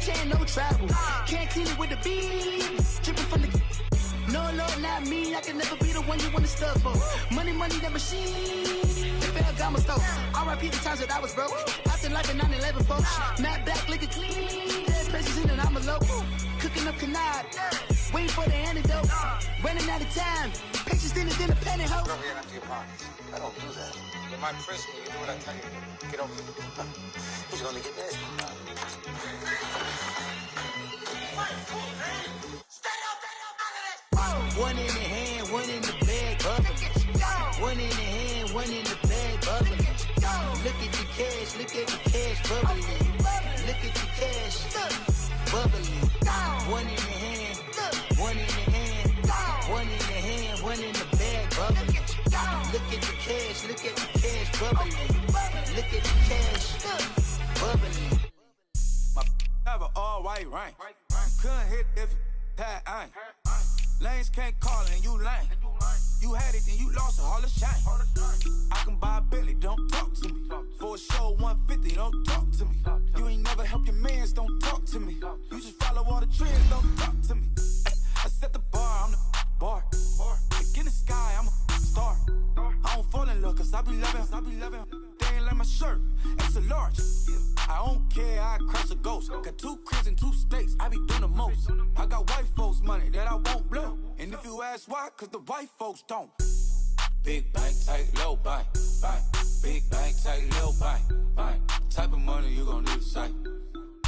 chain, no travel. Can't clean it with the beat. Dripping from the... No, Lord, not me. I can never be the one you want to stuff for. Money, that machine. The fair gamma stove. R.I.P. the times that I was broke. Acting like a 9/11 folks. Matte black, liquor clean. Dead places in and I'm a local. Cooking up canard. Waiting for the antidote. Running out of time. Patience thinner than a penny hoe. Go ahead, empty your pockets. I don't do that. In my prison, you do what I tell you. Get over here. He's gonna get nasty. One in the hand, one in the bag, bubbling. One in the hand, one in the bag, bubbling. Look at the cash, bubbling. Look at the cash, bubbling. One in the hand, one in the hand, one in the hand, one in the bag, bubbling. Look at the cash, bubbling. Look at the cash, bubbling. My have an all-white ring. Couldn't hit if it had ain't. Lanes can't call and you lame. You had it and you lost all the shine. I can buy a Billy, don't talk to me. For a show 150, don't talk to me. You ain't never helped your mans, don't talk to me. You just follow all the trends, don't talk to me. I set the bar, I'm the bar. Like in the sky, I'm a star. I don't fall in love cause I be loving. They ain't like my shirt, it's a large. I don't care, I cross a ghost. Got 2 cribs in 2 states, I be doing the most. I got white folks money that I won't blow. And if you ask why, cause the white folks don't. Big bank, tight, low bank, bank. Big bank, tight, low bank, bank. Type of money you gon' need a sight.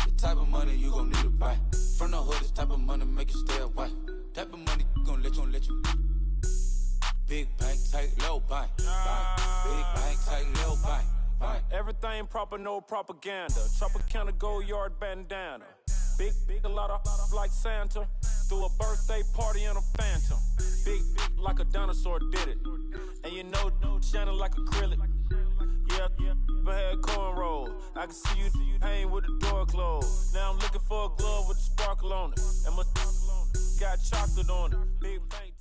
The type of money you gon' need a buy. From the hood, this type of money make you stay away. Type of money gon' let you. Big bank, tight, low bank, bank. Big bank, tight, low bank. Everything proper, no propaganda. Tropicana gold yard bandana. Big, a lot of like Santa. Threw a birthday party in a phantom. Big, like a dinosaur did it. And you know, shining like acrylic. Yeah, but had cornrows. I can see you hang with the door closed. Now I'm looking for a glove with a sparkle on it. And my got chocolate on it. Big bank.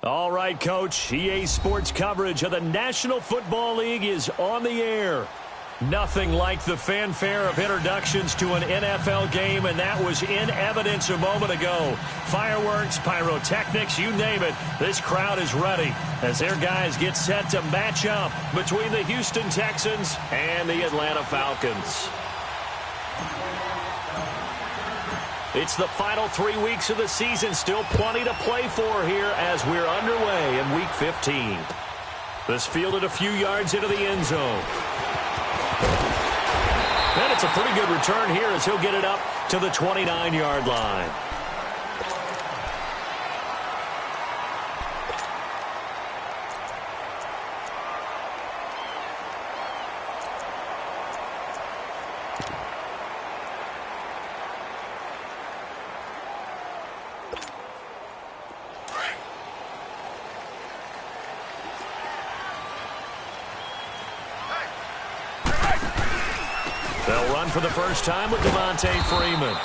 All right, Coach. EA Sports coverage of the National Football League is on the air. Nothing like the fanfare of introductions to an NFL game, and that was in evidence a moment ago. Fireworks, pyrotechnics, you name it. This crowd is ready as their guys get set to match up between the Houston Texans and the Atlanta Falcons. It's the final 3 weeks of the season. Still plenty to play for here as we're underway in Week 15. This fielded a few yards into the end zone. And it's a pretty good return here as he'll get it up to the 29-yard line. They'll run for the first time with Devontae Freeman.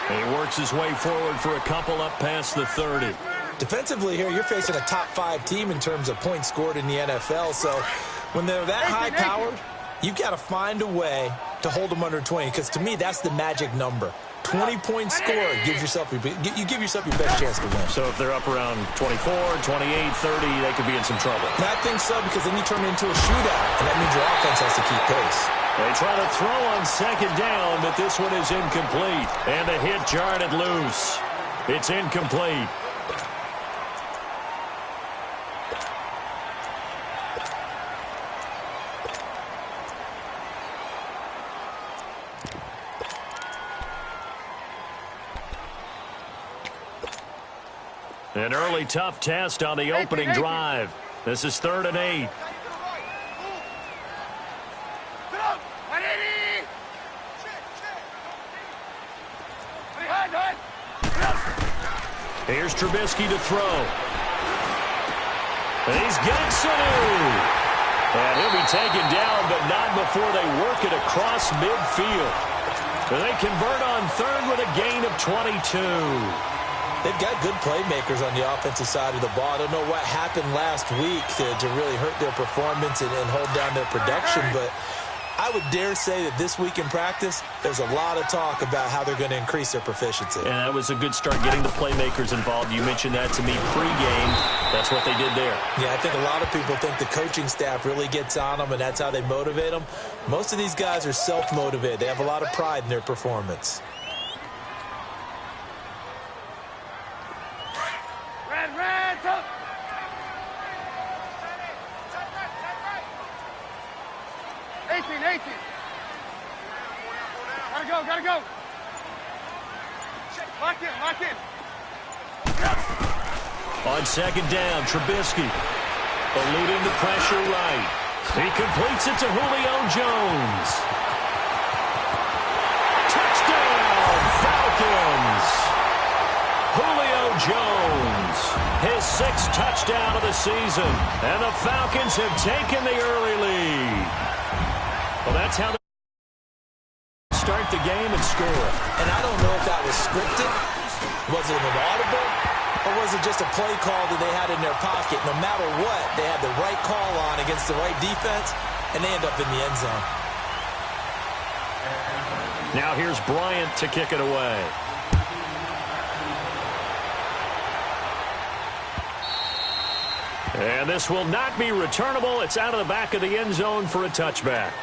And he works his way forward for a couple up past the 30. Defensively here, you're facing a top 5 team in terms of points scored in the NFL. So when they're that high-powered, you've got to find a way to hold them under 20. Because to me, that's the magic number. 20-point score gives yourself you give yourself your best chance to win. So if they're up around 24, 28, 30, they could be in some trouble. And I think so, because then you turn it into a shootout, and that means your offense has to keep pace. They try to throw on second down, but this one is incomplete. And the hit jarred it loose. It's incomplete. An early tough test on the opening drive. This is 3rd and 8. Here's Trubisky to throw. And he's got Sanu. And he'll be taken down, but not before they work it across midfield. And they convert on 3rd with a gain of 22. They've got good playmakers on the offensive side of the ball. I don't know what happened last week to really hurt their performance and hold down their production, but I would dare say that this week in practice, there's a lot of talk about how they're going to increase their proficiency. And that was a good start getting the playmakers involved. You mentioned that to me pregame. That's what they did there. Yeah, I think a lot of people think the coaching staff really gets on them, and that's how they motivate them. Most of these guys are self-motivated. They have a lot of pride in their performance. Red, up! Gotta go. Lock in. On second down, Trubisky eluding the pressure right. He completes it to Julio Jones. Touchdown, Falcons! Julio Jones, his 6th touchdown of the season. And the Falcons have taken the early lead. Well, that's how they start the game and score. And I don't know if that was scripted. Was it an audible? Or was it just a play call that they had in their pocket? No matter what, they had the right call on against the right defense, and they end up in the end zone. Now here's Bryant to kick it away. And this will not be returnable. It's out of the back of the end zone for a touchback.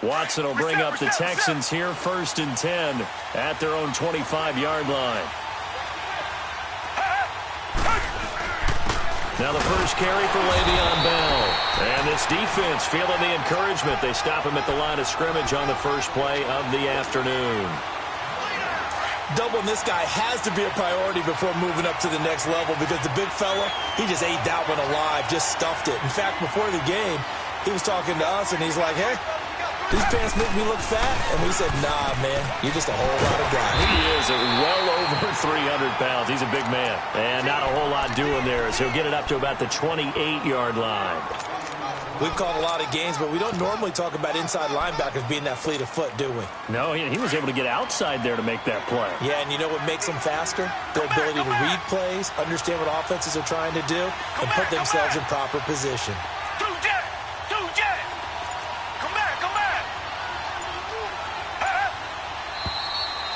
Watson will bring up the Texans here, 1st and 10 at their own 25-yard line. Now the first carry for Le'Veon Bell. And this defense feeling the encouragement. They stop him at the line of scrimmage on the first play of the afternoon. Doubling this guy has to be a priority before moving up to the next level because the big fella, he just ate that one alive, just stuffed it. In fact, before the game, he was talking to us, and he's like, hey, these pants make me look fat. And we said, nah, man, you're just a whole lot of guy. He is well over 300 pounds. He's a big man. And not a whole lot doing there, so he'll get it up to about the 28-yard line. We've called a lot of games, but we don't normally talk about inside linebackers being that fleet of foot, do we? No, he was able to get outside there to make that play. Yeah, and you know what makes them faster? Their ability to read plays, understand what offenses are trying to do, and put themselves in proper position.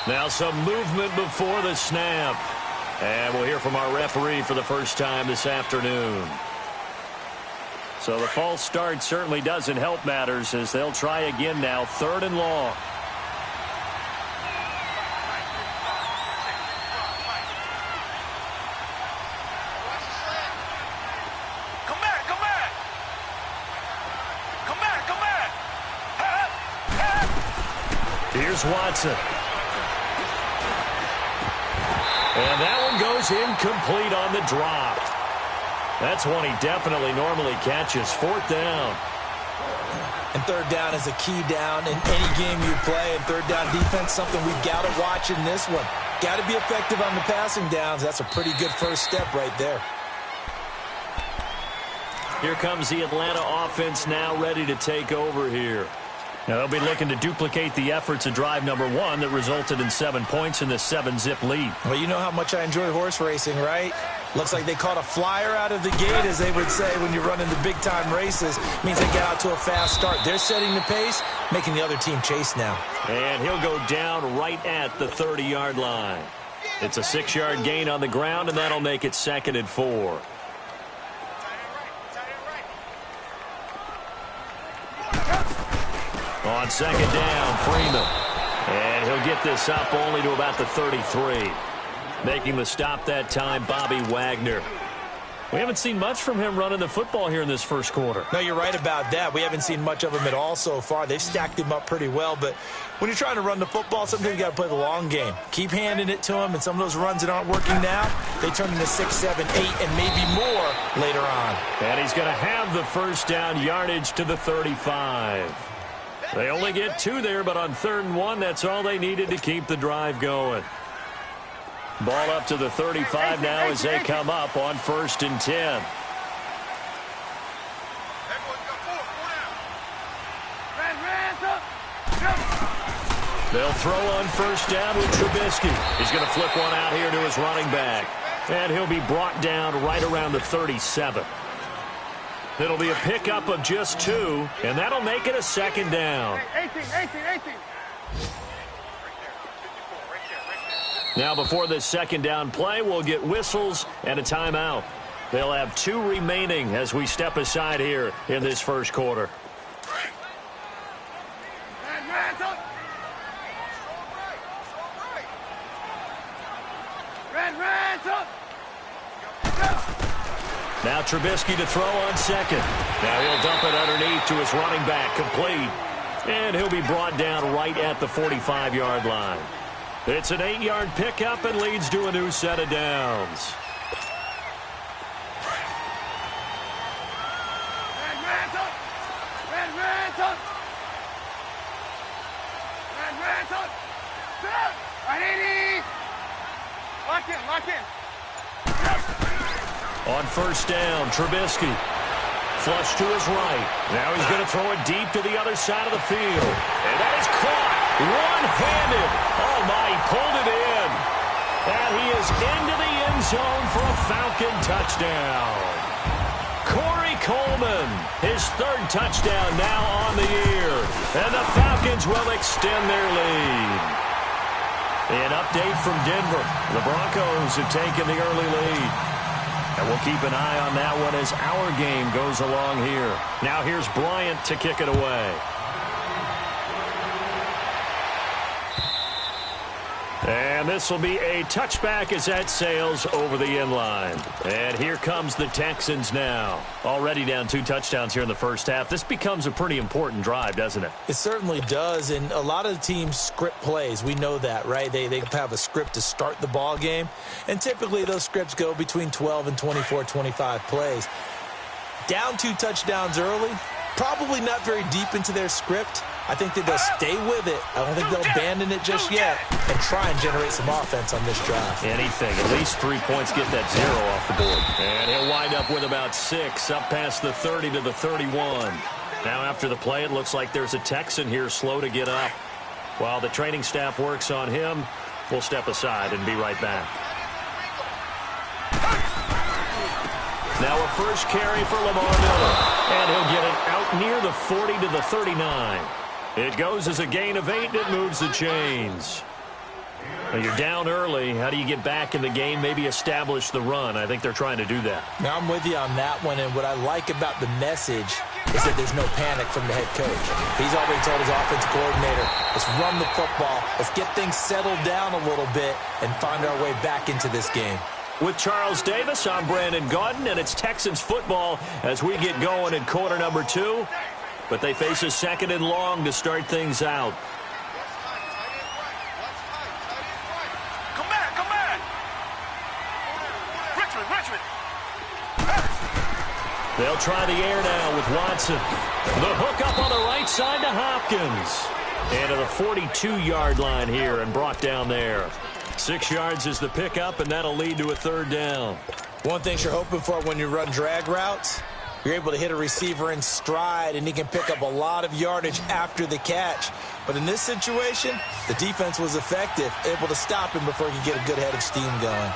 Now some movement before the snap. And we'll hear from our referee for the first time this afternoon. So the false start certainly doesn't help matters as they'll try again now, 3rd and long. Here's Watson. And that one goes incomplete on the drop. That's one he definitely normally catches. 4th down. And 3rd down is a key down in any game you play. And 3rd down defense, something we've got to watch in this one. Got to be effective on the passing downs. That's a pretty good first step right there. Here comes the Atlanta offense now ready to take over here. Now they'll be looking to duplicate the efforts of drive number 1 that resulted in 7 points in the 7-zip lead. Well, you know how much I enjoy horse racing, right? Looks like they caught a flyer out of the gate, as they would say when you're running the big-time races. It means they get out to a fast start. They're setting the pace, making the other team chase now. And he'll go down right at the 30-yard line. It's a 6-yard gain on the ground, and that'll make it 2nd and 4. On 2nd down, Freeman. And he'll get this up only to about the 33. Making the stop that time, Bobby Wagner. We haven't seen much from him running the football here in this first quarter. No, you're right about that. We haven't seen much of him at all so far. They've stacked him up pretty well. But when you're trying to run the football, sometimes you got to play the long game. Keep handing it to him, and some of those runs that aren't working now, they turn into 6, 7, 8, and maybe more later on. And he's going to have the first down yardage to the 35. They only get 2 there, but on 3rd and 1, that's all they needed to keep the drive going. Ball up to the 35 now as they come up on 1st and 10. They'll throw on first down with Trubisky. He's going to flip one out here to his running back. And he'll be brought down right around the 37. It'll be a pickup of just 2, and that'll make it a second down. 18. Now before this second down play, we'll get whistles and a timeout. They'll have 2 remaining as we step aside here in this first quarter. Now Trubisky to throw on second. Now he'll dump it underneath to his running back, complete. And he'll be brought down right at the 45-yard line. It's an 8-yard pickup and leads to a new set of downs. Lock in. On first down, Trubisky. Flush to his right. Now he's going to throw it deep to the other side of the field. And that is caught. One-handed. Oh, my, he pulled it in. And he is into the end zone for a Falcon touchdown. Corey Coleman, his 3rd touchdown now on the year. And the Falcons will extend their lead. An update from Denver. The Broncos have taken the early lead. And we'll keep an eye on that one as our game goes along here. Now here's Bryant to kick it away. And this will be a touchback as that sails over the end line. And here comes the Texans now. Already down 2 touchdowns here in the first half. This becomes a pretty important drive, doesn't it? It certainly does, and a lot of the teams script plays. We know that, right? They have a script to start the ball game, and typically those scripts go between 12 and 24, 25 plays. Down 2 touchdowns early, probably not very deep into their script. I think that they'll stay with it. I don't think they'll abandon it just yet and try and generate some offense on this drive. Anything. At least 3 points, get that 0 off the board. And he'll wind up with about 6 up past the 30 to the 31. Now after the play, it looks like there's a Texan here slow to get up. While the training staff works on him, we'll step aside and be right back. Now a first carry for Lamar Miller. And he'll get it out near the 40 to the 39. It goes as a gain of 8, and it moves the chains. Well, you're down early. How do you get back in the game, maybe establish the run? I think they're trying to do that. Now, I'm with you on that one, and what I like about the message is that there's no panic from the head coach. He's already told his offensive coordinator, let's run the football, let's get things settled down a little bit and find our way back into this game. With Charles Davis, I'm Brandon Gaudin, and it's Texans football as we get going in quarter number 2. But they face a second and long to start things out. Come back. Richmond. They'll try the air now with Watson. The hook up on the right side to Hopkins. And to the 42-yard line here and brought down there. 6 yards is the pickup, and that'll lead to a 3rd down. One thing you're hoping for when you run drag routes, you're able to hit a receiver in stride, and he can pick up a lot of yardage after the catch. But in this situation, the defense was effective, able to stop him before he could get a good head of steam going.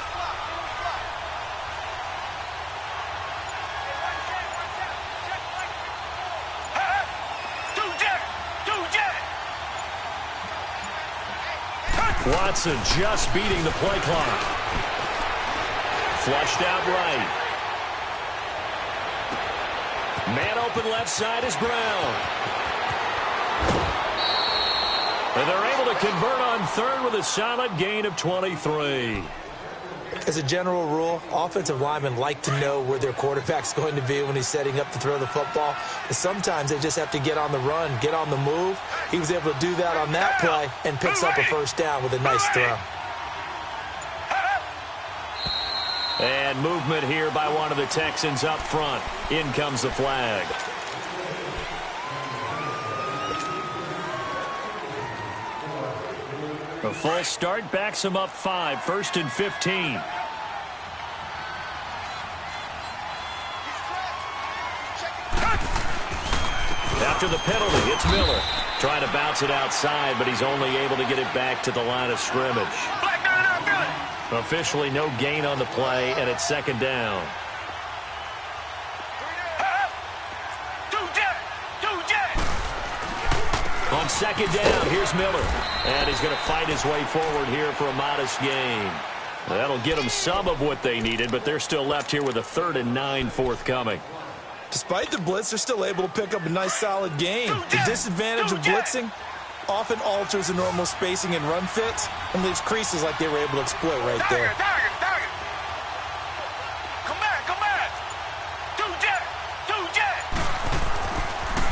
Watson just beating the play clock. Flushed out right. Man open left side is Brown. And they're able to convert on 3rd with a solid gain of 23. As a general rule, offensive linemen like to know where their quarterback's going to be when he's setting up to throw the football. But sometimes they just have to get on the run, get on the move. He was able to do that on that play and picks up a first down with a nice throw. And movement here by one of the Texans up front. In comes the flag. A false start backs him up 5, 1st and 15. After the penalty, it's Miller. Trying to bounce it outside, but he's only able to get it back to the line of scrimmage. Officially no gain on the play, and it's second down. On second down, here's Miller. And he's going to fight his way forward here for a modest gain. That'll get them some of what they needed, but they're still left here with a 3rd and 9 forthcoming. Despite the blitz, they're still able to pick up a nice solid gain. The disadvantage of blitzing often alters the normal spacing and run fits and leaves creases like they were able to exploit right there. Come back. Two jet.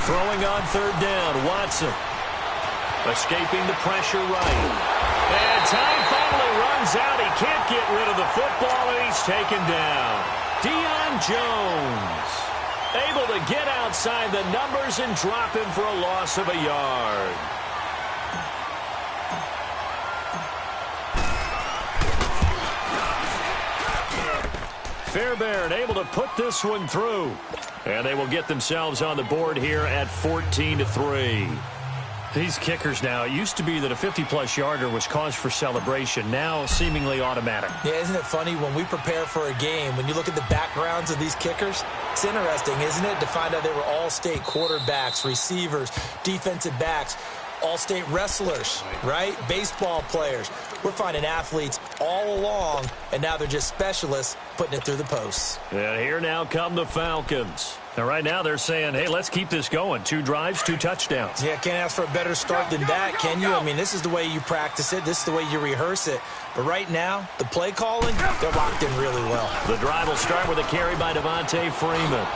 Throwing on 3rd down, Watson. Escaping the pressure right. And time finally runs out. He can't get rid of the football, and he's taken down. Deion Jones able to get outside the numbers and drop him for a loss of a yard. Fairbairn able to put this one through. And they will get themselves on the board here at 14-3. These kickers now, it used to be that a 50-plus yarder was cause for celebration. Now seemingly automatic. Yeah, isn't it funny when we prepare for a game, when you look at the backgrounds of these kickers, it's interesting, isn't it, to find out they were all-state quarterbacks, receivers, defensive backs, all-state wrestlers, right? Baseball players. We're finding athletes all along, and now they're just specialists putting it through the posts. And here now come the Falcons. And right now they're saying, hey, let's keep this going. 2 drives, 2 touchdowns. Yeah, can't ask for a better start than that, can you? I mean, this is the way you practice it. This is the way you rehearse it. But right now, the play calling, they're locked in really well. The drive will start with a carry by Devontae Freeman.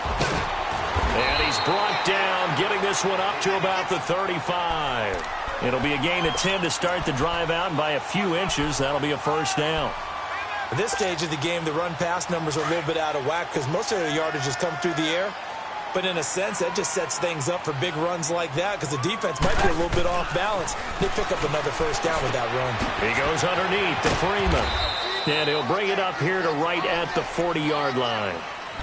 And he's brought down, getting this one up to about the 35. It'll be a gain of 10 to start the drive out, and by a few inches, that'll be a first down. At this stage of the game, the run-pass numbers are a little bit out of whack because most of their yardage has come through the air. But in a sense, that just sets things up for big runs like that because the defense might be a little bit off balance. They pick up another first down with that run. He goes underneath to Freeman. And he'll bring it up here to right at the 40-yard line.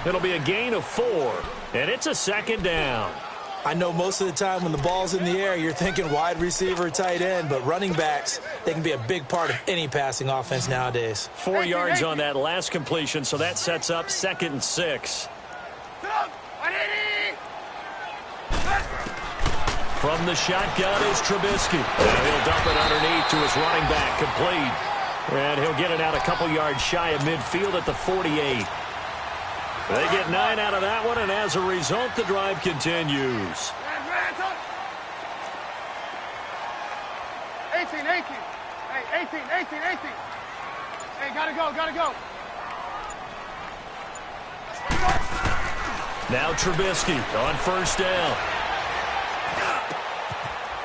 It'll be a gain of 4, and it's a second down. I know most of the time when the ball's in the air, you're thinking wide receiver, tight end, but running backs, they can be a big part of any passing offense nowadays. 4 yards on that last completion, so that sets up 2nd and 6. From the shotgun is Trubisky. And he'll dump it underneath to his running back, complete. And he'll get it out a couple yards shy of midfield at the 48. They get 9 out of that one, and as a result, the drive continues. 18. Hey, 18. Hey, gotta go. Now Trubisky on first down.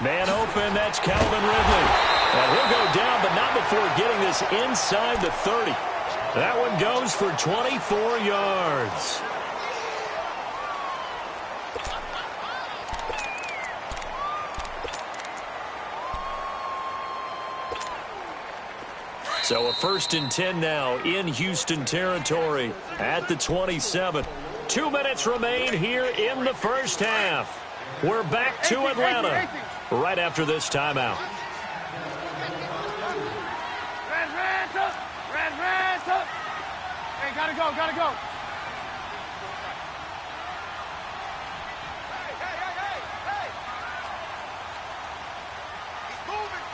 Man open, that's Calvin Ridley. And he'll go down, but not before getting this inside the 30. That one goes for 24 yards. So a 1st and 10 now in Houston territory at the 27. 2 minutes remain here in the first half. We're back to Atlanta right after this timeout. Hey, gotta go. Hey. He's moving.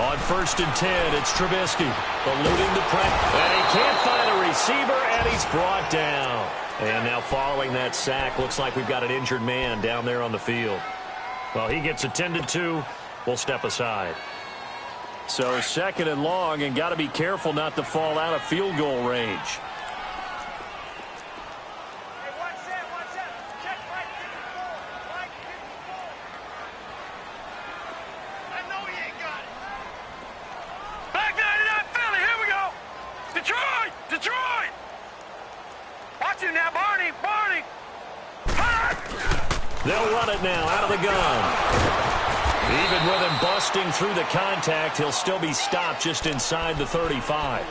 On 1st and 10, it's Trubisky eluding the pressure. And he can't find a receiver, and he's brought down. And now following that sack, looks like we've got an injured man down there on the field. Well, he gets attended to. We'll step aside. So 2nd and long, and got to be careful not to fall out of field goal range. Hey, watch that. Check right to the ball. I know he ain't got it. Back 99 Philly, here we go. Detroit. Watch him now, Barney. They'll run it now out of the gun. Even with him busting through the contact, he'll still be stopped just inside the 35.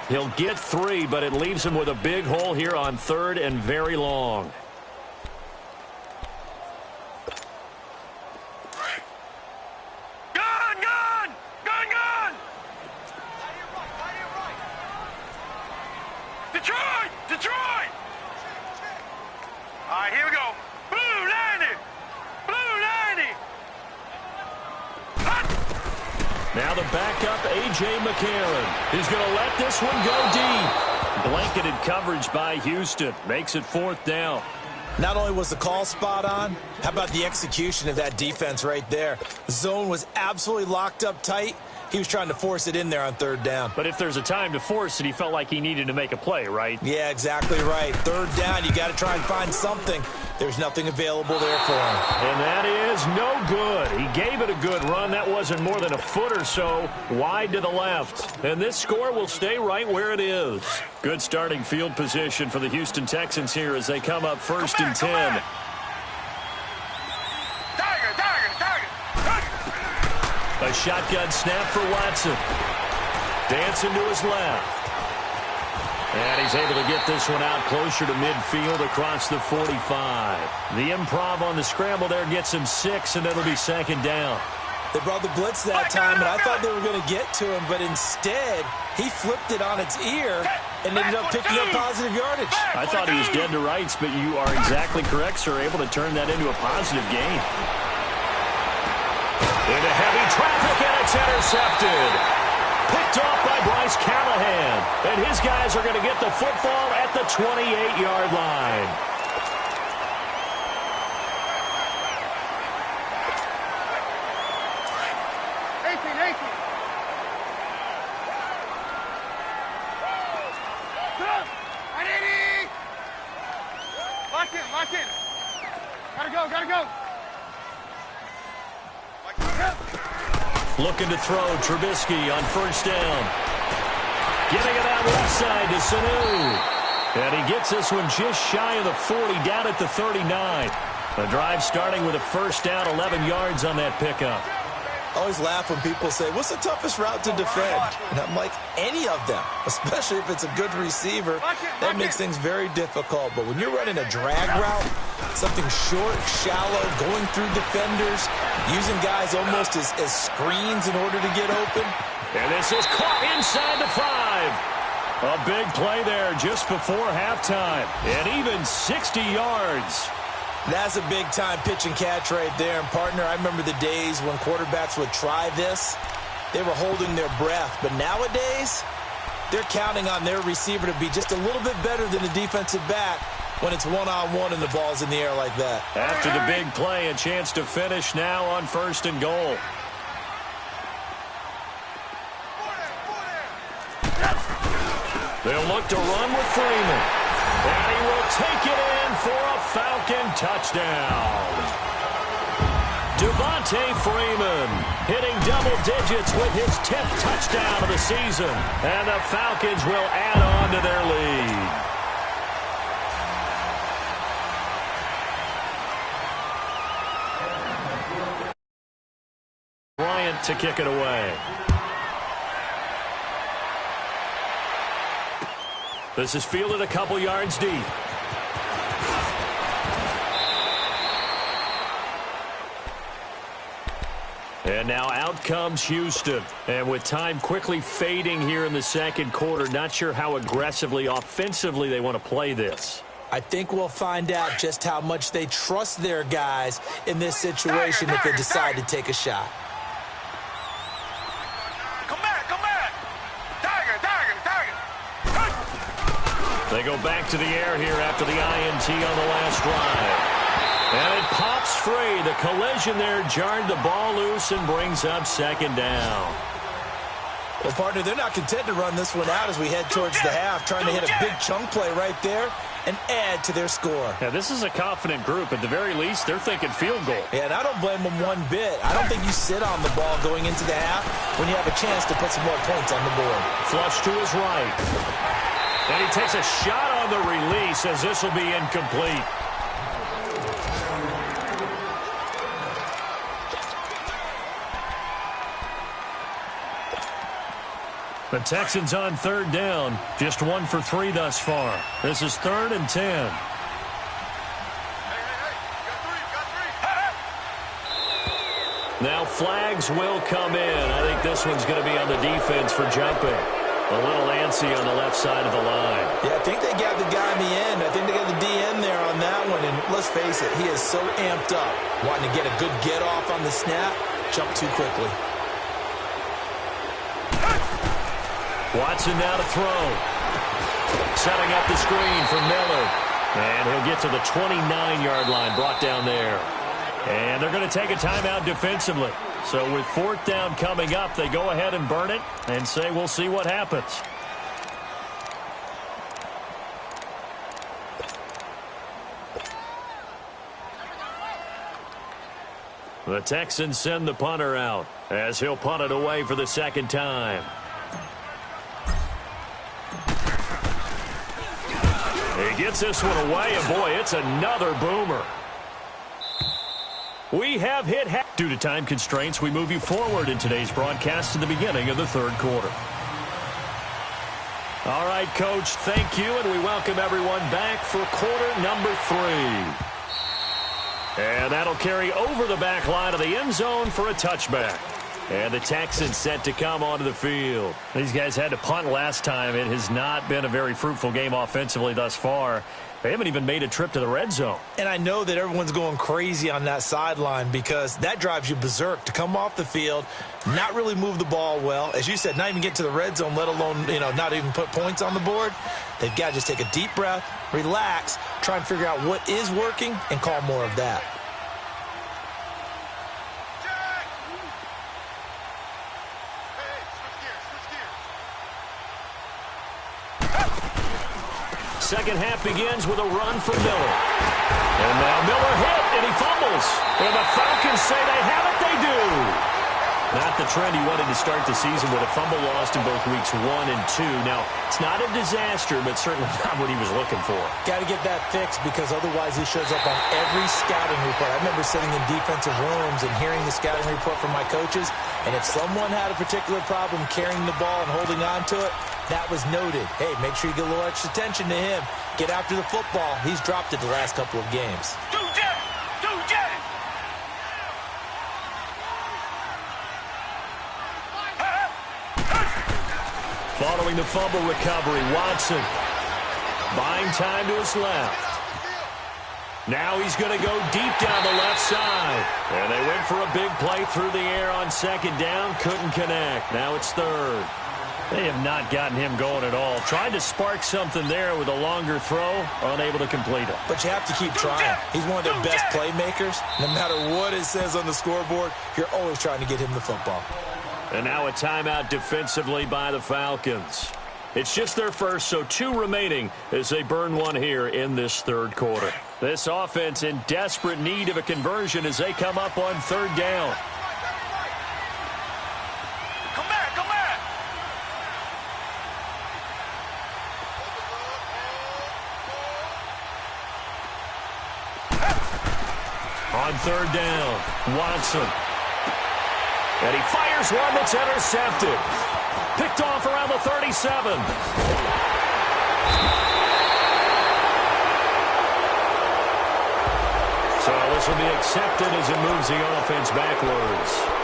He'll get 3, but it leaves him with a big hole here on 3rd and very long. Now the backup, A.J. McCarron. He's going to let this one go deep. Blanketed coverage by Houston. Makes it 4th down. Not only was the call spot on, how about the execution of that defense right there? The zone was absolutely locked up tight. He was trying to force it in there on 3rd down. But if there's a time to force it, he felt like he needed to make a play, right? Yeah, exactly right. 3rd down, you got to try and find something. There's nothing available there for him. And that is no good. He gave it a good run. That wasn't more than a foot or so wide to the left. And this score will stay right where it is. Good starting field position for the Houston Texans here as they come up 1st and 10. A shotgun snap for Watson. Dancing to his left. And he's able to get this one out closer to midfield across the 45. The improv on the scramble there gets him 6, and it'll be 2nd down. They brought the blitz that time, and I thought they were going to get to him, but instead, he flipped it on its ear and ended up picking up positive yardage. I thought he was dead to rights, but you are exactly correct, sir. Able to turn that into a positive gain. Into heavy traffic, and it's intercepted. Picked off by Bryce Callahan. And his guys are going to get the football at the 28-yard line. Lock in. Gotta go. Looking to throw, Trubisky on 1st down. Giving it out left side to Sanu. And he gets this one just shy of the 40, down at the 39. The drive starting with a 1st down, 11 yards on that pickup. I always laugh when people say, what's the toughest route to defend? And I'm like, any of them, especially if it's a good receiver. That makes things very difficult. But when you're running a drag route, something short, shallow, going through defenders, using guys almost as screens in order to get open. And this is caught inside the 5. A big play there just before halftime. And even 60 yards. That's a big-time pitch and catch right there. And, partner, I remember the days when quarterbacks would try this. They were holding their breath. But nowadays, they're counting on their receiver to be just a little bit better than the defensive back when it's one-on-one and the ball's in the air like that. After the big play, a chance to finish now on 1st and goal. They'll look to run with Freeman. And he will take it in for a Falcon touchdown. Devontae Freeman hitting double digits with his 10th touchdown of the season. And the Falcons will add on to their lead. Bryant to kick it away. This is fielded a couple yards deep. And now out comes Houston. And with time quickly fading here in the 2nd quarter, not sure how aggressively, offensively they want to play this. I think we'll find out just how much they trust their guys in this situation if they decide to take a shot. They go back to the air here after the INT on the last drive. And it pops free. The collision there jarred the ball loose and brings up 2nd down. Well, partner, they're not content to run this one out as we head towards the half, trying to hit a big chunk play right there and add to their score. Yeah, this is a confident group. At the very least, they're thinking field goal. Yeah, and I don't blame them one bit. I don't think you sit on the ball going into the half when you have a chance to put some more points on the board. Flush to his right. And he takes a shot on the release as this will be incomplete. The Texans on 3rd down. Just 1 for 3 thus far. This is 3rd and 10. Now flags will come in. I think this one's going to be on the defense for jumping. A little antsy on the left side of the line. Yeah, I think they got the guy in the end. I think they got the DN there on that one. And let's face it, he is so amped up, wanting to get a good get-off on the snap, jump too quickly. Watson now to throw. Setting up the screen for Miller. And he'll get to the 29-yard line, brought down there. And they're going to take a timeout defensively. So with fourth down coming up, they go ahead and burn it and say we'll see what happens. The Texans send the punter out as he'll punt it away for the second time. He gets this one away, and boy, it's another boomer. We have hit half. Due to time constraints, we move you forward in today's broadcast to the beginning of the third quarter. All right, Coach, thank you, and we welcome everyone back for quarter number 3. And that'll carry over the back line of the end zone for a touchback. And the Texans set to come onto the field. These guys had to punt last time. It has not been a very fruitful game offensively thus far. They haven't even made a trip to the red zone. And I know that everyone's going crazy on that sideline because that drives you berserk to come off the field, not really move the ball well. As you said, not even get to the red zone, let alone, not even put points on the board. They've got to just take a deep breath, relax, try and figure out what is working, and call more of that. Second half begins with a run for Miller. And now Miller hit, and he fumbles. And the Falcons say they have it, they do. Not the trend he wanted to start the season with a fumble lost in both weeks 1 and 2. Now, it's not a disaster, but certainly not what he was looking for. Got to get that fixed because otherwise he shows up on every scouting report. I remember sitting in defensive rooms and hearing the scouting report from my coaches, and if someone had a particular problem carrying the ball and holding on to it, that was noted. Hey, make sure you get a little extra attention to him. Get after the football. He's dropped it the last couple of games. Following the fumble recovery, Watson buying time to his left. Now he's going to go deep down the left side. And they went for a big play through the air on second down. Couldn't connect. Now it's third. They have not gotten him going at all. Tried to spark something there with a longer throw, unable to complete it. But you have to keep trying. He's one of their best playmakers. No matter what it says on the scoreboard, you're always trying to get him the football. And now a timeout defensively by the Falcons. It's just their first, so 2 remaining as they burn one here in this third quarter. This offense in desperate need of a conversion as they come up on third down. On third down, Watson. And he fires one that's intercepted. Picked off around the 37. So this will be accepted as it moves the offense backwards.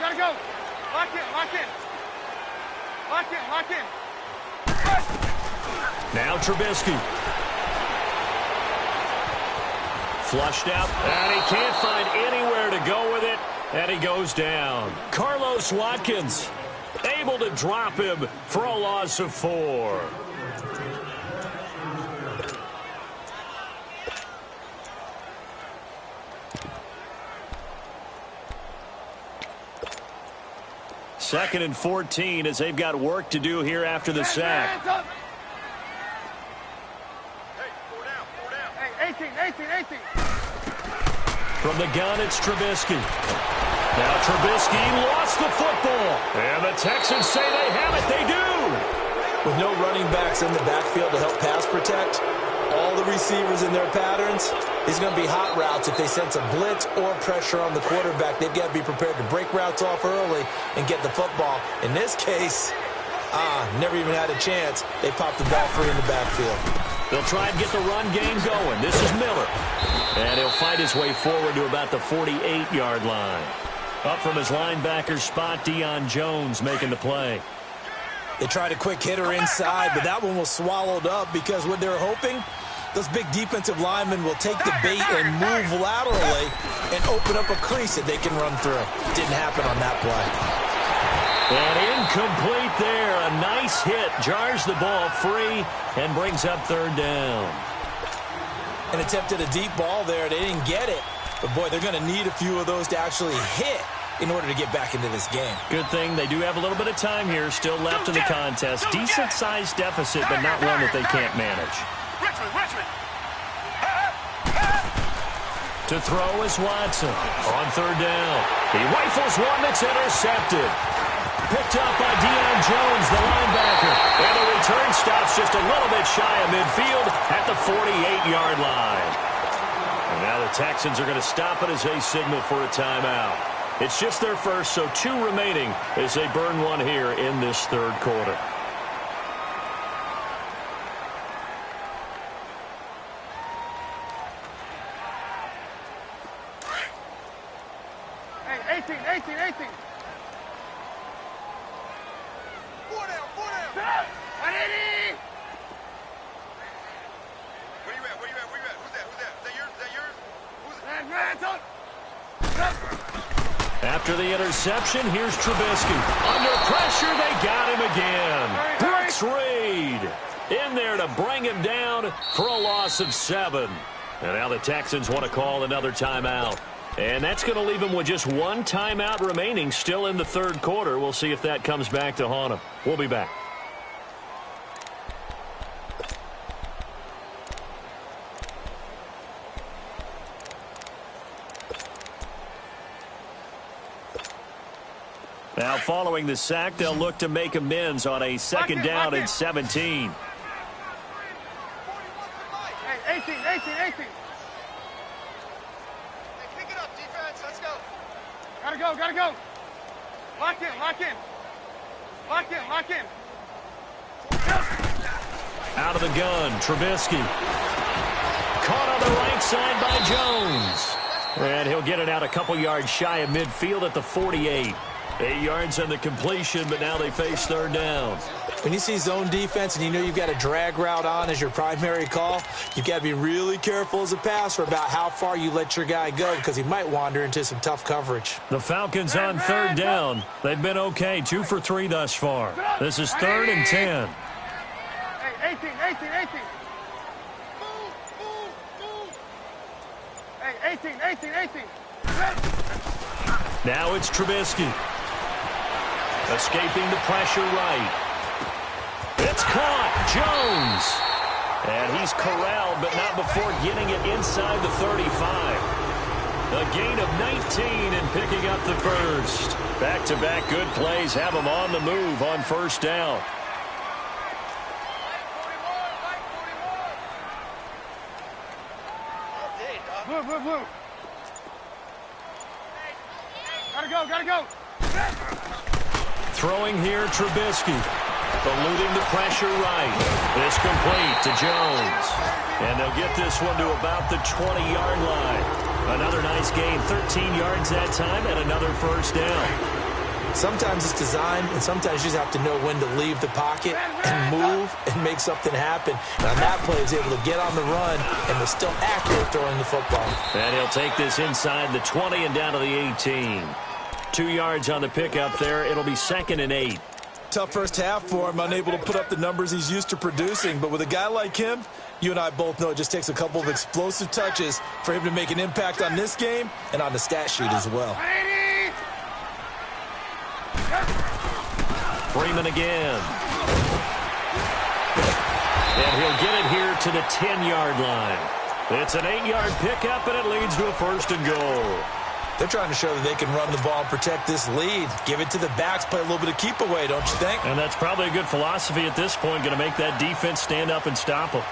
Gotta go. Lock in. Now Trubisky. Flushed out, and he can't find anywhere to go with it, and he goes down. Carlos Watkins able to drop him for a loss of 4. Second and 14 as they've got work to do here after the sack. Hey, 4 down. Hey, 18. From the gun, it's Trubisky. Now Trubisky lost the football. And the Texans say they have it. They do. With no running backs in the backfield to help pass protect, all the receivers in their patterns, these are going to be hot routes. If they sense a blitz or pressure on the quarterback, they've got to be prepared to break routes off early and get the football. In this case, never even had a chance. They popped the ball free in the backfield. They'll try and get the run game going. This is Miller. And he'll fight his way forward to about the 48-yard line. Up from his linebacker spot, Deion Jones making the play. They tried a quick hitter inside, but that one was swallowed up because what they're hoping, those big defensive linemen will take the bait and move laterally and open up a crease that they can run through. Didn't happen on that play. And incomplete there. A nice hit. Jars the ball free and brings up third down. And attempted a deep ball there. They didn't get it. But, boy, they're going to need a few of those to actually hit in order to get back into this game. Good thing they do have a little bit of time here still left in the contest. Decent-sized deficit, but not one that they can't manage. Richmond. To throw is Watson on third down. He rifles one that's intercepted. Picked up by Deion Jones, the linebacker. And the return stops just a little bit shy of midfield at the 48-yard line. And now the Texans are going to stop it as they signal for a timeout. It's just their first, so 2 remaining as they burn one here in this third quarter. Hey, 18. 4 down. Ready? Where you at? Who's that? Is that yours? Who's it? After the interception, here's Trubisky. Under pressure, they got him again. Brooks Reed in there to bring him down for a loss of 7. And now the Texans want to call another timeout. And that's going to leave them with just 1 timeout remaining still in the third quarter. We'll see if that comes back to haunt them. We'll be back. Now, following the sack, they'll look to make amends on a second down and 17. Hey, 18. Hey, pick it up, defense. Let's go. Gotta go. Lock in. Out of the gun, Trubisky. Caught on the right side by Jones. And he'll get it out a couple yards shy of midfield at the 48. 8 yards on the completion, but now they face third down. When you see zone defense and you know you've got a drag route on as your primary call, you've got to be really careful as a passer about how far you let your guy go because he might wander into some tough coverage. The Falcons on third down. They've been okay, 2 for 3 thus far. This is 3rd and 10. Hey, 18. Move. Hey, 18. Now it's Trubisky. Escaping the pressure right. It's caught. Jones. And he's corralled, but not before getting it inside the 35. A gain of 19 and picking up the first. Back-to-back good plays have him on the move on first down. Blue. Gotta go. Throwing here, Trubisky. Eluding the pressure right. It's complete to Jones. And they'll get this one to about the 20-yard line. Another nice gain, 13 yards that time, and another first down. Sometimes it's designed, and sometimes you just have to know when to leave the pocket and move and make something happen. And on that play, he was able to get on the run and was still accurate throwing the football. And he'll take this inside the 20 and down to the 18. 2 yards on the pickup there. It'll be 2nd and 8. Tough first half for him, unable to put up the numbers he's used to producing. But with a guy like him, you and I both know it just takes a couple of explosive touches for him to make an impact on this game and on the stat sheet as well. Freeman again. And he'll get it here to the 10-yard line. It's an 8-yard pickup, and it leads to a 1st and goal. They're trying to show that they can run the ball and protect this lead. Give it to the backs, play a little bit of keep away, don't you think? And that's probably a good philosophy at this point, going to make that defense stand up and stop them.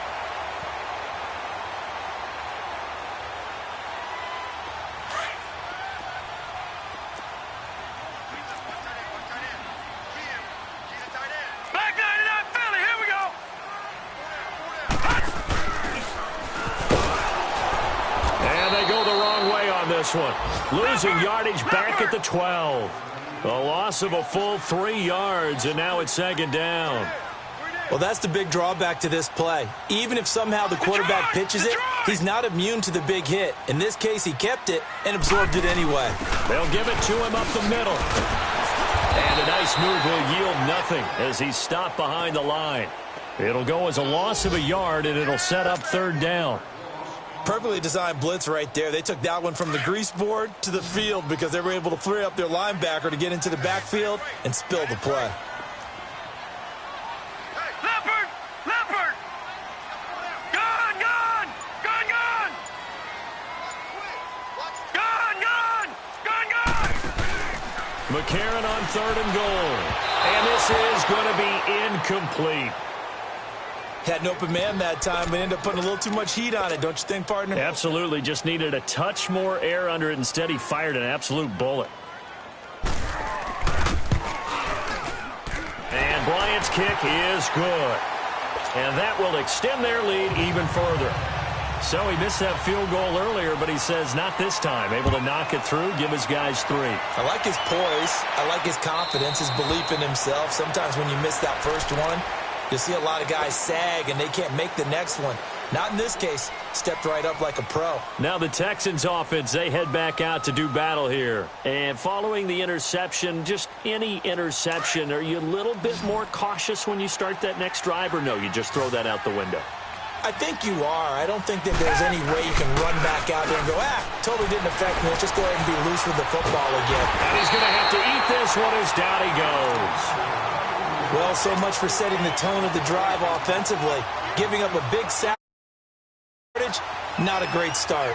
this one. Losing yardage back at the 12. A loss of a full 3 yards, and now it's second down. Well, that's the big drawback to this play. Even if somehow the quarterback pitches it, he's not immune to the big hit. In this case, he kept it and absorbed it anyway. They'll give it to him up the middle. And a nice move will yield nothing as he's stopped behind the line. It'll go as a loss of a yard, and it'll set up third down. Perfectly designed blitz right there. They took that one from the grease board to the field because they were able to free up their linebacker to get into the backfield and spill the play. Leopard! Leopard! Gone! Gone! Gone! Gone! Gone! Gone! Gone! Gone! McCarron on 3rd and goal. And this is going to be incomplete. Had an open man that time, but ended up putting a little too much heat on it, don't you think, partner? Absolutely. Just needed a touch more air under it. Instead, he fired an absolute bullet. And Bryant's kick is good. And that will extend their lead even further. So he missed that field goal earlier, but he says not this time. Able to knock it through, give his guys 3. I like his poise. I like his confidence, his belief in himself. Sometimes when you miss that first one, you see a lot of guys sag, and they can't make the next one. Not in this case. Stepped right up like a pro. Now the Texans offense, they head back out to do battle here. And following the interception, just any interception, are you a little bit more cautious when you start that next drive, or no, you just throw that out the window? I think you are. I don't think that there's any way you can run back out there and go, totally didn't affect me. Let's just go ahead and be loose with the football again. And he's going to have to eat this one as down he goes. Well, so much for setting the tone of the drive offensively. Giving up a big sack, not a great start.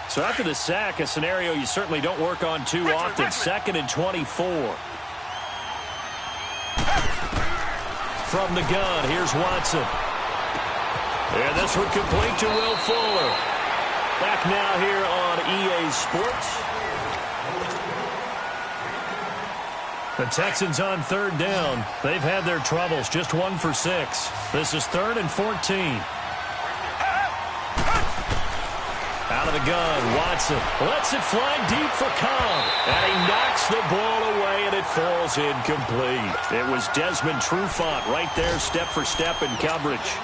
So after the sack, a scenario you certainly don't work on too often. 2nd and 24. From the gun, here's Watson. And this one complete to Will Fuller. Back now here on EA Sports. The Texans on 3rd down. They've had their troubles, just 1 for 6. This is 3rd and 14. Out of the gun, Watson lets it fly deep for Cobb. And he knocks the ball away, and it falls incomplete. It was Desmond Trufant right there, step for step in coverage.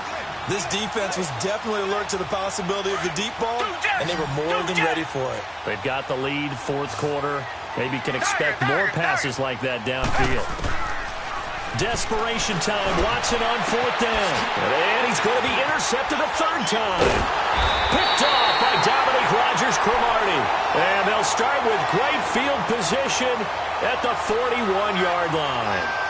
This defense was definitely alert to the possibility of the deep ball, and they were more than ready for it. They've got the lead, 4th quarter. Maybe can expect more passes like that downfield. Desperation time. Watson on 4th down. And he's going to be intercepted a 3rd time. Picked off by Dominique Rodgers-Cromartie. And they'll start with great field position at the 41-yard line.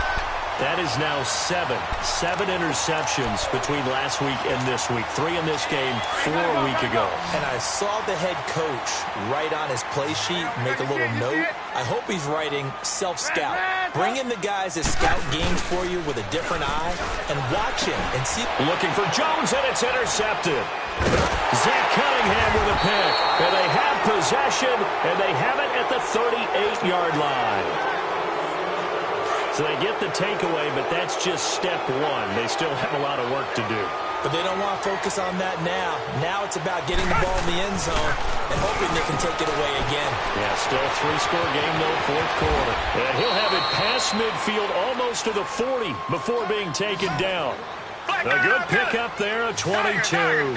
That is now 7 interceptions between last week and this week. 3 in this game, 4 a week ago. And I saw the head coach write on his play sheet, make a little note. I hope he's writing self-scout. Bring in the guys that scout games for you with a different eye and watch him and see. Looking for Jones, and it's intercepted. Zach Cunningham with a pick. And they have possession, and they have it at the 38-yard line. So they get the takeaway, but that's just step 1. They still have a lot of work to do. But they don't want to focus on that now. Now it's about getting the ball in the end zone and hoping they can take it away again. Yeah, still a 3-score game, though, 4th quarter. And he'll have it past midfield almost to the 40 before being taken down. A good pickup there, a 22.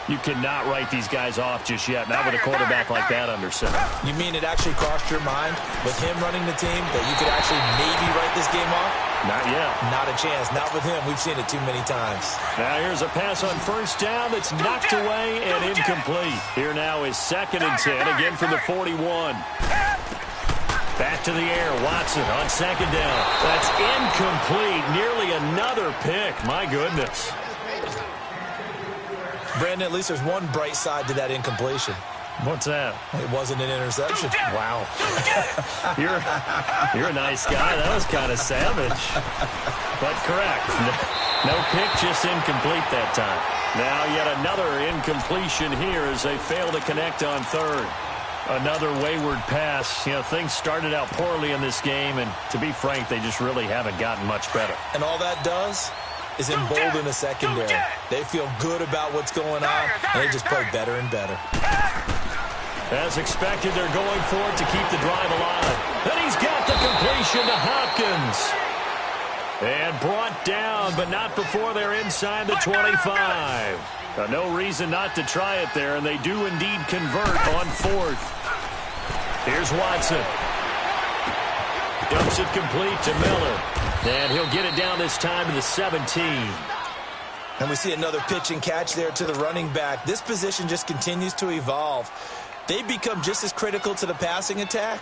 You cannot write these guys off just yet, not with a quarterback like that under center. You mean it actually crossed your mind with him running the team that you could actually maybe write this game off? Not yet. Not a chance. Not with him. We've seen it too many times. Now here's a pass on 1st down that's knocked away and incomplete. Here now is 2nd and 10, again from the 41. Back to the air, Watson on 2nd down. That's incomplete. Nearly another pick. My goodness. Brandon, at least there's one bright side to that incompletion. What's that? It wasn't an interception. Wow. You're a nice guy. That was kind of savage. But correct. No pick, just incomplete that time. Now yet another incompletion here as they fail to connect on 3rd. Another wayward pass. You know, things started out poorly in this game, and to be frank, they just really haven't gotten much better. And all that does is embolden a secondary. They feel good about what's going on, and they just play better and better. As expected, they're going for it to keep the drive alive. And he's got the completion to Hopkins. And brought down, but not before they're inside the 25. No reason not to try it there, and they do indeed convert on fourth. Here's Watson. Dumps it complete to Miller. And he'll get it down this time to the 17. And we see another pitch and catch there to the running back. This position just continues to evolve. They become just as critical to the passing attack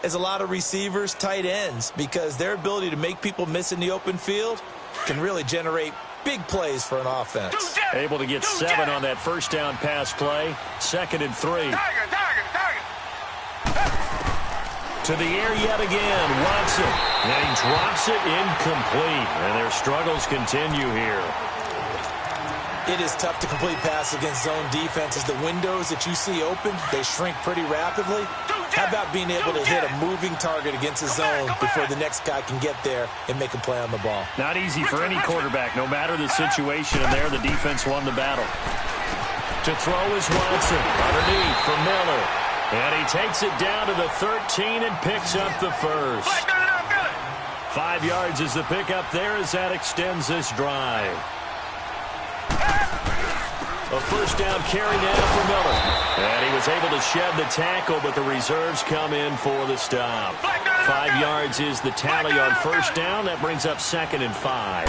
as a lot of receivers, tight ends, because their ability to make people miss in the open field can really generate big plays for an offense. Able to get 7 on that first down pass play. 2nd and 3. To the air yet again, Watson. And he drops it incomplete. And their struggles continue here. It is tough to complete pass against zone defenses. The windows that you see open, they shrink pretty rapidly. How about being able to hit a moving target against a zone before the next guy can get there and make a play on the ball? Not easy for any quarterback, no matter the situation. And there, the defense won the battle. To throw is Watson. Underneath for Miller. And he takes it down to the 13 and picks up the first. 5 yards is the pickup there as that extends this drive. A first down carry now for Miller. And he was able to shed the tackle, but the reserves come in for the stop. 5 yards is the tally on first down. That brings up 2nd and 5.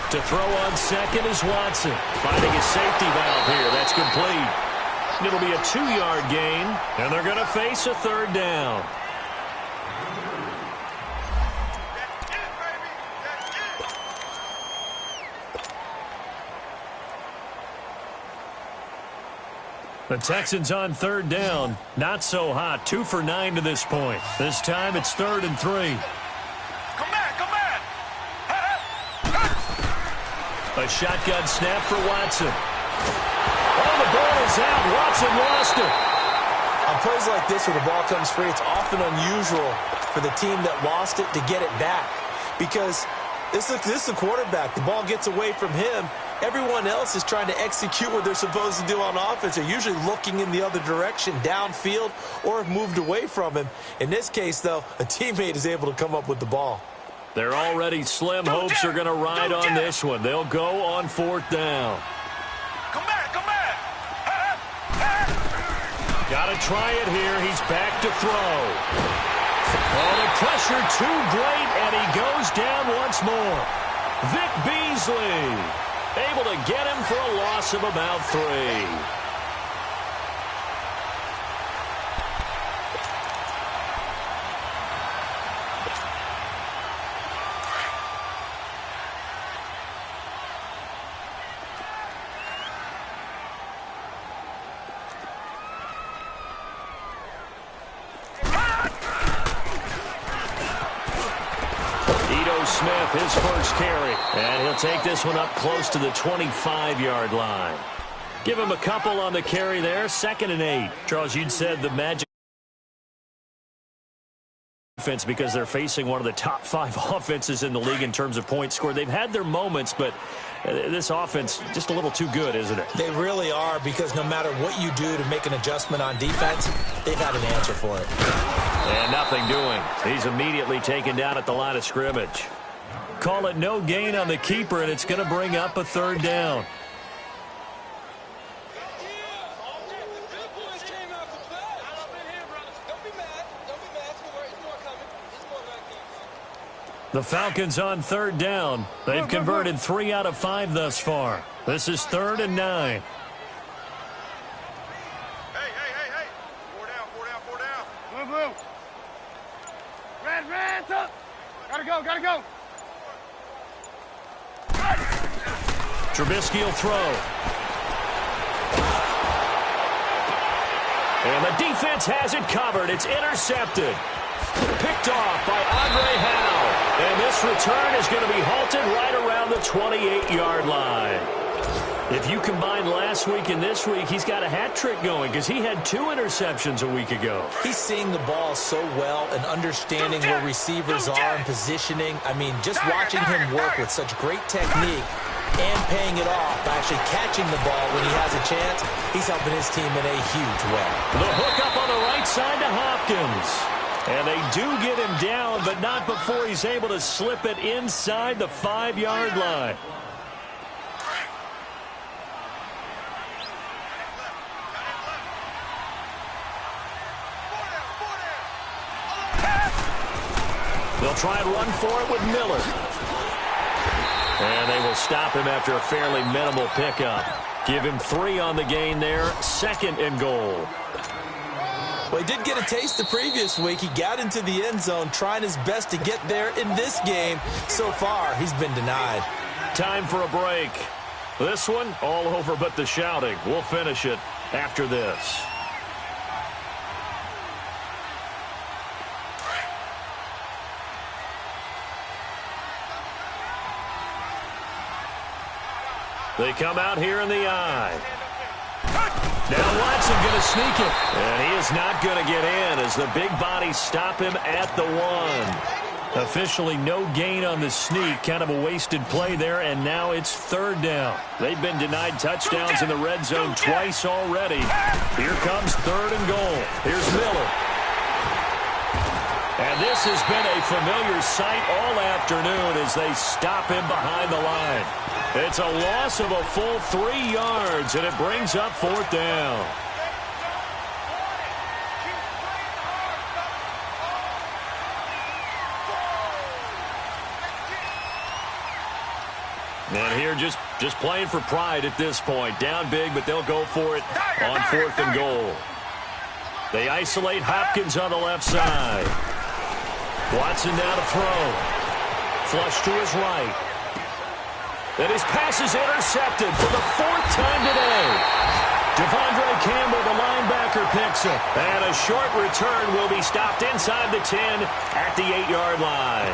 To throw on second is Watson. Finding a safety valve here. That's complete. It'll be a 2-yard gain, and they're going to face a third down. The Texans on third down. Not so hot. 2 for 9 to this point. This time it's 3rd and 3. Come back, come back. A shotgun snap for Watson. Oh, the ball is out. Watson lost it. On plays like this where the ball comes free, it's often unusual for the team that lost it to get it back. Because this is the quarterback. The ball gets away from him. Everyone else is trying to execute what they're supposed to do on offense. They're usually looking in the other direction, downfield, or have moved away from him. In this case, though, a teammate is able to come up with the ball. Their already slim hopes are going to ride on this one. They'll go on 4th down. Come back, come back. Got to try it here. He's back to throw. Oh, the pressure too great, and he goes down once more. Vic Beasley able to get him for a loss of about 3. Smith, his first carry. And he'll take this one up close to the 25-yard line. Give him a couple on the carry there. 2nd and 8. Charles, you'd said the magic defense because they're facing one of the top 5 offenses in the league in terms of points scored. They've had their moments, but this offense just a little too good, isn't it? They really are, because no matter what you do to make an adjustment on defense, they've had an answer for it. And nothing doing. He's immediately taken down at the line of scrimmage. Call it no gain on the keeper, and it's going to bring up a 3rd down. The Falcons on 3rd down. They've converted 3 out of 5 thus far. This is 3rd and 9. Hey. 4 down. Blue. Red, up. Gotta go. Trubisky will throw. And the defense has it covered. It's intercepted. Picked off by Andre Howe. And this return is going to be halted right around the 28-yard line. If you combine last week and this week, he's got a hat trick going because he had 2 interceptions a week ago. He's seeing the ball so well and understanding where receivers are and positioning. I mean, just watching him work with such great technique and paying it off by actually catching the ball when he has a chance, he's helping his team in a huge way. The hook up on the right side to Hopkins. And they do get him down, but not before he's able to slip it inside the 5-yard line. They'll try and run for it with Miller. And they will stop him after a fairly minimal pickup. Give him 3 on the gain there, 2nd and goal. Well, he did get a taste the previous week. He got into the end zone trying his best to get there in this game. So far, he's been denied. Time for a break. This one, all over but the shouting. We'll finish it after this. They come out here in the eye. Now Watson going to sneak it. And he is not going to get in as the big bodies stop him at the 1. Officially no gain on the sneak. Kind of a wasted play there, and now it's 3rd down. They've been denied touchdowns in the red zone twice already. Here comes 3rd and goal. Here's Miller. And this has been a familiar sight all afternoon as they stop him behind the line. It's a loss of a full 3 yards, and it brings up 4th down. And here just playing for pride at this point. Down big, but they'll go for it on 4th and goal. They isolate Hopkins on the left side. Watson now to throw. Flush to his right. And his pass is intercepted for the 4th time today. Devondre Campbell, the linebacker, picks it. And a short return will be stopped inside the 10 at the 8-yard line.